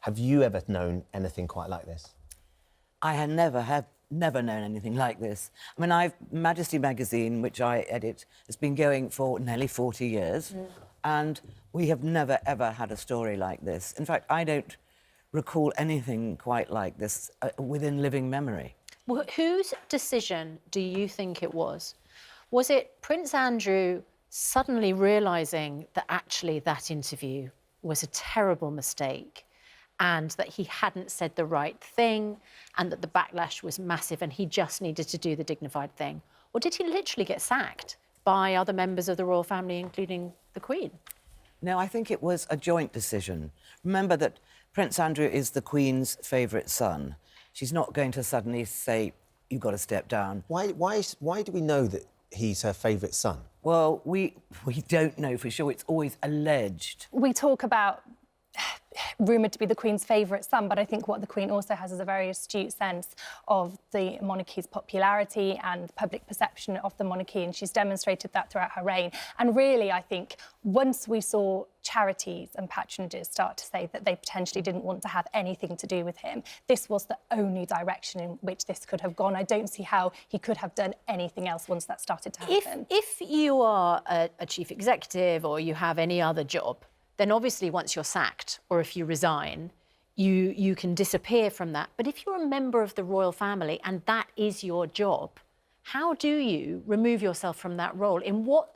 Have you ever known anything quite like this? I have never known anything like this. I mean, Majesty magazine, which I edit, has been going for nearly 40 years, and we have never, ever had a story like this. In fact, I don't recall anything quite like this within living memory. Well, whose decision do you think it was? Was it Prince Andrew suddenly realising that actually that interview was a terrible mistake and that he hadn't said the right thing and that the backlash was massive and he just needed to do the dignified thing? Or did he literally get sacked by other members of the royal family, including the Queen? No, I think it was a joint decision. Remember that Prince Andrew is the Queen's favourite son. She's not going to suddenly say, you've got to step down. Why do we know that he's her favourite son? Well, we don't know for sure. It's always alleged. We talk about rumoured to be the Queen's favourite son, but I think what the Queen also has is a very astute sense of the monarchy's popularity and public perception of the monarchy, and she's demonstrated that throughout her reign. And really, I think, once we saw charities and patronages start to say that they potentially didn't want to have anything to do with him, this was the only direction in which this could have gone. I don't see how he could have done anything else once that started to happen. If you are a chief executive or you have any other job, then obviously once you're sacked or if you resign, you can disappear from that. But if you're a member of the royal family and that is your job, how do you remove yourself from that role? In what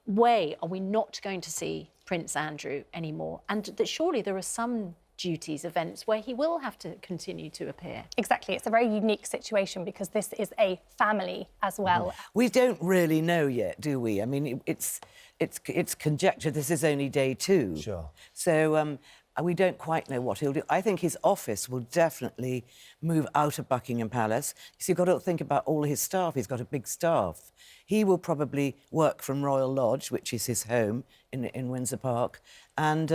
way are we not going to see Prince Andrew anymore? And that surely there are some duties, events where he will have to continue to appear. Exactly. It's a very unique situation because this is a family as well. We don't really know yet, do we? I mean, it's conjecture. This is only day 2. Sure. So we don't quite know what he'll do. I think his office will definitely move out of Buckingham Palace. So you've got to think about all his staff. He's got a big staff. He will probably work from Royal Lodge, which is his home in Windsor Park, and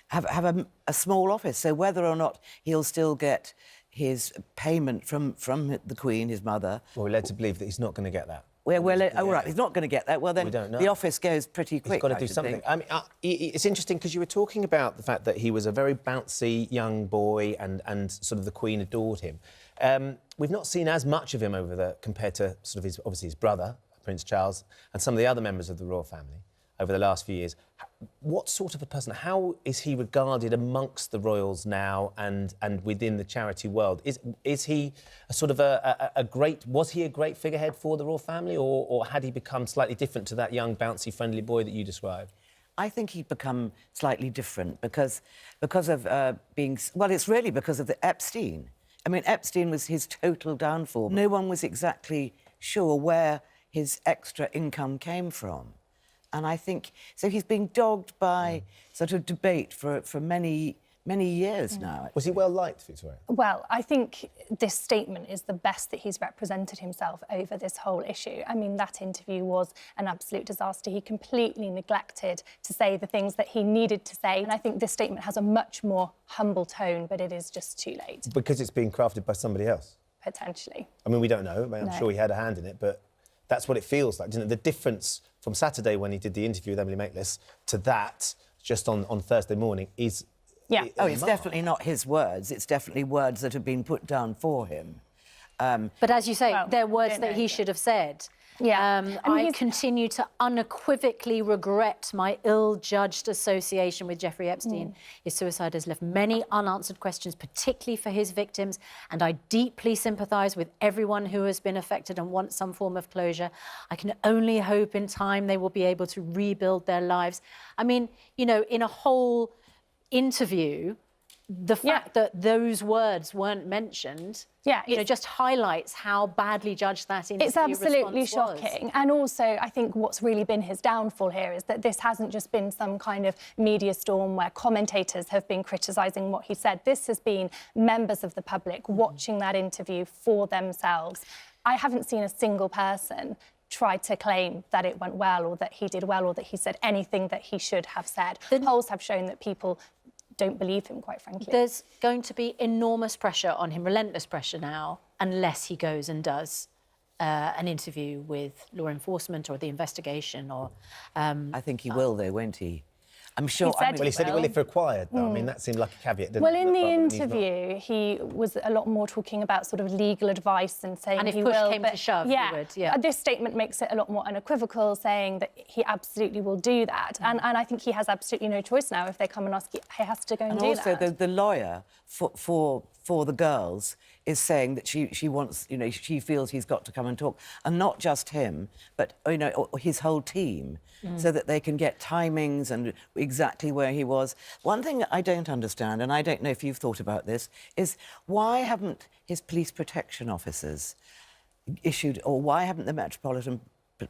have a small office. So whether or not he'll still get his payment from the Queen, his mother... Well, we're led to believe that he's not going to get that. Oh, right, he's not going to get that. Well, then we don't know. The office goes pretty quick. He's got to do something. I mean, it's interesting because you were talking about the fact that he was a very bouncy young boy and sort of the Queen adored him. We've not seen as much of him compared to sort of obviously his brother, Prince Charles, and some of the other members of the royal family over the last few years. What sort of a person, how is he regarded amongst the royals now and within the charity world? Is he a sort of was he a great figurehead for the royal family, or had he become slightly different to that young, bouncy, friendly boy that you described? I think he'd become slightly different because of being... Well, it's really because of the Epstein. I mean, Epstein was his total downfall. No one was exactly sure where his extra income came from. And I think... So he's been dogged by sort of debate for many years now. Was he well-liked, Victoria? Well, I think this statement is the best that he's represented himself over this whole issue. I mean, that interview was an absolute disaster. He completely neglected to say the things that he needed to say. And I think this statement has a much more humble tone, but it is just too late. Because it's being crafted by somebody else? Potentially. I mean, we don't know. I'm sure he had a hand in it, but that's what it feels like. The difference from Saturday when he did the interview with Emily Maitlis to that, just on Thursday morning, is... Yeah. It's definitely not his words. It's definitely words that have been put down for him. But as you say, they're words that he should have said. Yeah. I continue to unequivocally regret my ill-judged association with Jeffrey Epstein. His suicide has left many unanswered questions, particularly for his victims, and I deeply sympathise with everyone who has been affected and wants some form of closure. I can only hope in time they will be able to rebuild their lives. I mean, you know, in a whole interview, the fact that those words weren't mentioned, just highlights how badly judged that interview response was. It's absolutely shocking. And also, I think what's really been his downfall here is that this hasn't just been some kind of media storm where commentators have been criticising what he said. This has been members of the public watching that interview for themselves. I haven't seen a single person try to claim that it went well or that he did well or that he said anything that he should have said. The polls have shown that people don't believe him, quite frankly. There's going to be enormous pressure on him, relentless pressure now, unless he goes and does an interview with law enforcement or the investigation or... I think he will, though, won't he? I'm sure. He said Well, he said it will. will if required, though. I mean, that seemed like a caveat, didn't Well, it? in the Rather than he's not. interview, he was a lot more talking about sort of legal advice and saying And if he push will. came to shove, he yeah, would, yeah. This statement makes it a lot more unequivocal, saying that he absolutely will do that. And I think he has absolutely no choice now. If they come and ask, he has to go and do also, that. the lawyer for the girls is saying that she wants, you know, she feels he's got to come and talk, and not just him, but or his whole team, so that they can get timings and exactly where he was. One thing I don't understand, and I don't know if you've thought about this, is why haven't his police protection officers issued, or why haven't the Metropolitan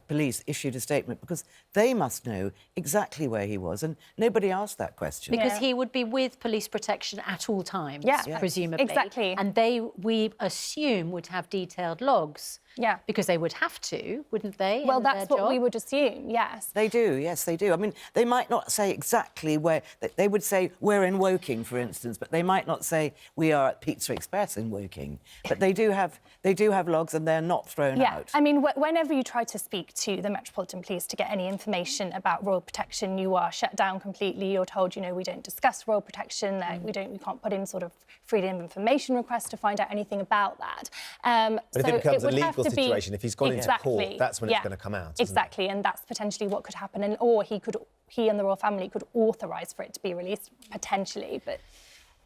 Police issued a statement, because they must know exactly where he was, and nobody asked that question. Because he would be with police protection at all times, presumably. Exactly. And they, we assume, would have detailed logs. Yeah. Because they would have to, wouldn't they? Well, in that's their what we job? would assume, yes. They do, yes, they do. I mean, they might not say exactly where. They would say we're in Woking, for instance, but they might not say we are at Pizza Express in Woking. But they do have logs, and they're not thrown out. I mean, whenever you try to speak to the Metropolitan Police to get any information about royal protection, you are shut down completely. You're told, you know, we don't discuss royal protection. That we can't put in sort of freedom of information requests to find out anything about that. But if it becomes a would have legal to be- situation, if he's gone into court, that's when it's going to come out, isn't it? Exactly, and that's potentially what could happen. And or he and the royal family could authorise for it to be released, potentially. But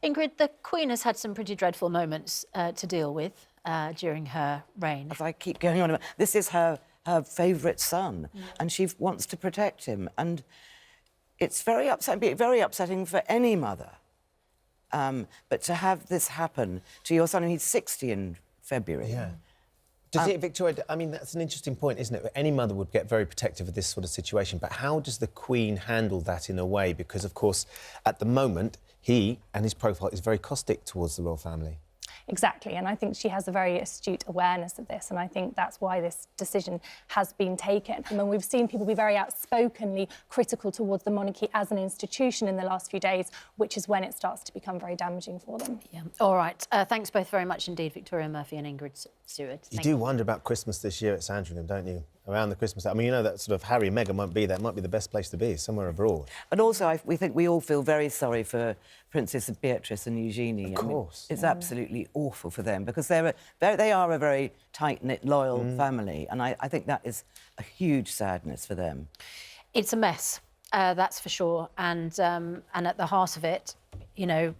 Ingrid, the Queen has had some pretty dreadful moments to deal with during her reign. As I keep going on about, this is her favourite son, and she wants to protect him. And it's very upsetting for any mother. But to have this happen to your son, and he's 60 in February. Yeah. Does it, Victoria, I mean, that's an interesting point, isn't it? Any mother would get very protective of this sort of situation, but how does the Queen handle that in a way? Because, of course, at the moment, he and his profile is very caustic towards the royal family. exactly, and I think she has a very astute awareness of this, and I think that's why this decision has been taken. I mean, we've seen people be very outspokenly critical towards the monarchy as an institution in the last few days, which is when it starts to become very damaging for them. Yeah. All right. Thanks both very much indeed, Victoria Murphy and Ingrid Seward. You do wonder about Christmas this year at Sandringham, don't you? Around the Christmas. I mean, you know that sort of Harry and Meghan won't be there. It might be the best place to be, somewhere abroad. And also, we think we all feel very sorry for Princess Beatrice and Eugenie. Of course. I mean, it's absolutely awful for them, because they are a very tight-knit, loyal family, and I think that is a huge sadness for them. It's a mess, that's for sure. And at the heart of it, you know,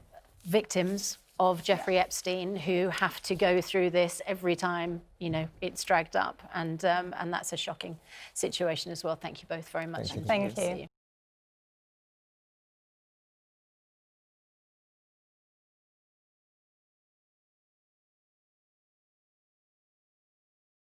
victims of Jeffrey Epstein who have to go through this every time, you know, it's dragged up. And that's a shocking situation as well. Thank you both very much. Thank you.